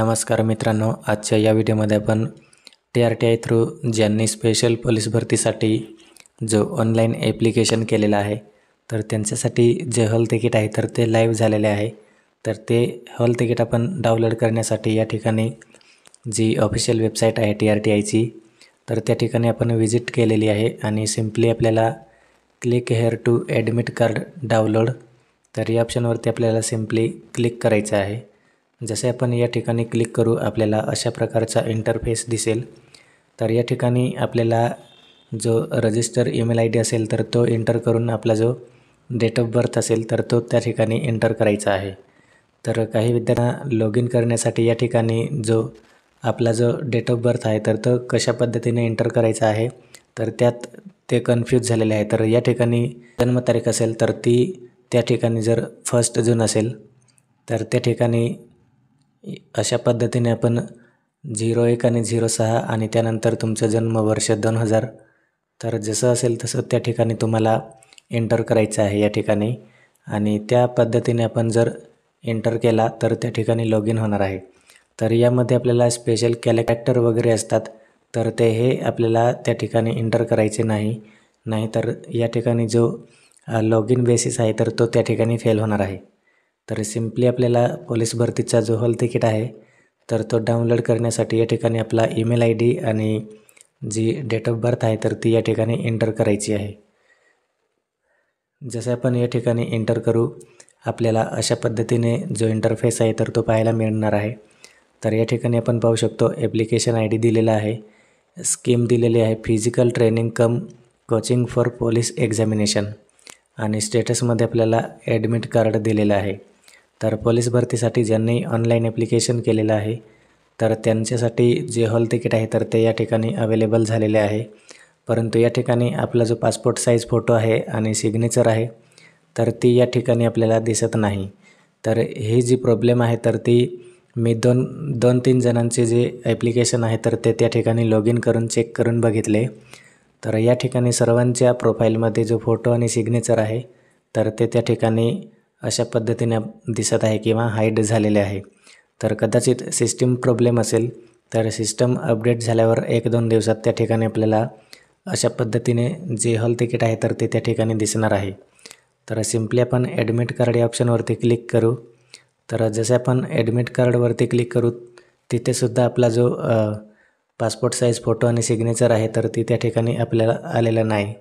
नमस्कार मित्रांनो, आजच्या या व्हिडिओमध्ये आपण TRTI थ्रू ज्यांनी स्पेशल पोलीस भरतीसाठी जो ऑनलाईन ॲप्लिकेशन केलेला आहे तर त्यांच्यासाठी जे हॉल तिकीट आहे तर ते लाईव्ह झालेले आहे। तर ते हॉल तिकीट आपण डाउनलोड करण्यासाठी या ठिकाणी जी ऑफिशियल वेबसाईट आहे TRTIची तर त्या ठिकाणी आपण विजिट केलेली आहे आणि सिंपली आपल्याला click here to admit card download तर या ऑप्शनवरती आपल्याला सिंपली क्लिक करायचं आहे। जसे आपण या ठिकाणी क्लिक करू आपल्याला अशा प्रकारचा इंटरफेस दिसेल। तर या ठिकाणी आपल्याला जो रजिस्टर ईमेल ID असेल तर तो एंटर करून आपला जो डेट ऑफ बर्थ असेल तर तो त्या ठिकाणी एंटर करायचा आहे। तर काही विद्यार्थ्यांना लॉग इन करण्यासाठी या ठिकाणी जो आपला जो डेट ऑफ बर्थ आहे तर तो कशा पद्धतीने एंटर करायचा आहे तर त्यात ते कन्फ्यूज झालेले आहे। तर या ठिकाणी जन्मतारीख असेल तर ती त्या ठिकाणी जर 1 जून असेल तर त्या ठिकाणी अशा पद्धतीने आपण 01 आणि 06 आणि त्यानंतर तुमचं जन्मवर्ष 2000 तर जसं असेल तसं त्या ठिकाणी तुम्हाला एंटर करायचं आहे या ठिकाणी आणि त्या पद्धतीने आपण जर एंटर केला तर त्या ठिकाणी लॉग इन होणार आहे। तर यामध्ये आपल्याला स्पेशल कॅरेक्टर वगैरे असतात तर ते हे आपल्याला त्या ठिकाणी एंटर करायचे नाही तर या ठिकाणी जो लॉग इन बेसिस आहे तर तो त्या ठिकाणी फेल होणार आहे। तर सिंपली आपल्याला पोलीस भरतीचा जो हॉल तिकीट आहे तर तो डाउनलोड करण्यासाठी या ठिकाणी आपला ईमेल ID आणि जी डेट ऑफ बर्थ आहे तर ती या ठिकाणी एंटर करायची आहे। जसे आपण या ठिकाणी एंटर करू आपल्याला अशा पद्धतीने जो इंटरफेस आहे तर तो पाहायला मिळणार आहे। तर या ठिकाणी आपण पाहू शकतो ॲप्लिकेशन ID दिलेला आहे, स्कीम दिलेली आहे physical training come coaching for police examination आणि स्टेटसमध्ये आपल्याला ॲडमिट कार्ड दिलेलं आहे। तर पोलीस भरतीसाठी ज्यांनी ऑनलाईन ॲप्लिकेशन केलेलं आहे तर त्यांच्यासाठी जे हॉल तिकीट आहे तर ते या ठिकाणी अवेलेबल झालेले आहे। परंतु या ठिकाणी आपला जो पासपोर्ट साईज फोटो आहे आणि सिग्नेचर आहे तर ती या ठिकाणी आपल्याला दिसत नाही। तर ही जी प्रॉब्लेम आहे तर ती मी दोन तीन जणांचे जे ॲप्लिकेशन आहे तर ते त्या ठिकाणी लॉग इन करून चेक करून बघितले तर या ठिकाणी सर्वांच्या प्रोफाईलमध्ये जो फोटो आणि सिग्नेचर आहे तर ते त्या ठिकाणी अशा पद्धतीने दिसत आहे किंवा हाईड झालेले आहे। तर कदाचित सिस्टीम प्रॉब्लेम असेल तर सिस्टम अपडेट झाल्यावर 1-2 दिवसात त्या ठिकाणी आपल्याला अशा पद्धतीने जे हॉल तिकीट आहे तर ते त्या ठिकाणी दिसणार आहे। तर सिंपली आपण ॲडमिट कार्ड या ऑप्शनवरती क्लिक करू। तर जसे आपण ॲडमिट कार्डवरती क्लिक करू तिथेसुद्धा आपला जो पासपोर्ट साईज फोटो आणि सिग्नेचर आहे तर ती त्या ठिकाणी आपल्याला आलेलं नाही।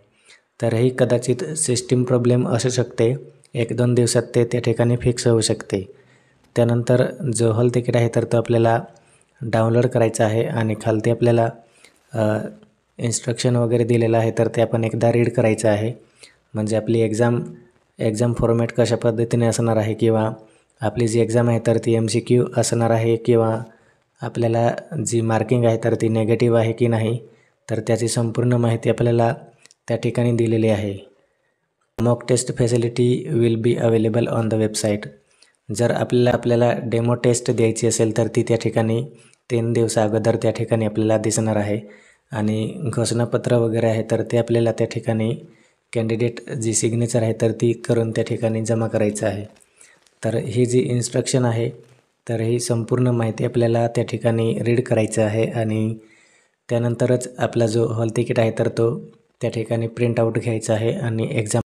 तर ही कदाचित सिस्टीम प्रॉब्लेम असू शकते, 1-2 दिवसात ते त्या ठिकाणी फिक्स होऊ शकते। त्यानंतर जो हॉल तिकीट आहे तर तो आपल्याला डाउनलोड करायचा आहे आणि खालती आपल्याला इन्स्ट्रक्शन वगैरे दिलेलं आहे तर ते आपण एकदा रीड करायचं आहे। म्हणजे आपली एक्झाम फॉर्मॅट कशा पद्धतीने असणार आहे किंवा आपली जी एक्झाम आहे तर ती MCQ असणार आहे किंवा आपल्याला जी मार्किंग आहे तर ती नेगेटिव्ह आहे की नाही तर त्याची संपूर्ण माहिती आपल्याला त्या ठिकाणी दिलेली आहे। Mock test facility will be available on the website. जर आपल्याला डेमो टेस्ट द्यायची असेल तर ती त्या ठिकाणी 3 दिवसा अगोदर त्या ठिकाणी आपल्याला दिसणार आहे आणि घोषणापत्र वगैरे आहे तर ते आपल्याला त्या ठिकाणी कॅन्डिडेट जी सिग्नेचर आहे तर ती करून त्या ठिकाणी जमा करायचं आहे। तर ही जी इन्स्ट्रक्शन आहे तर ही संपूर्ण माहिती आपल्याला त्या ठिकाणी रीड करायचं आहे आणि त्यानंतरच आपला जो हॉल तिकीट आहे तर तो त्या ठिकाणी प्रिंट आऊट घ्यायचा आहे आणि एक्झाम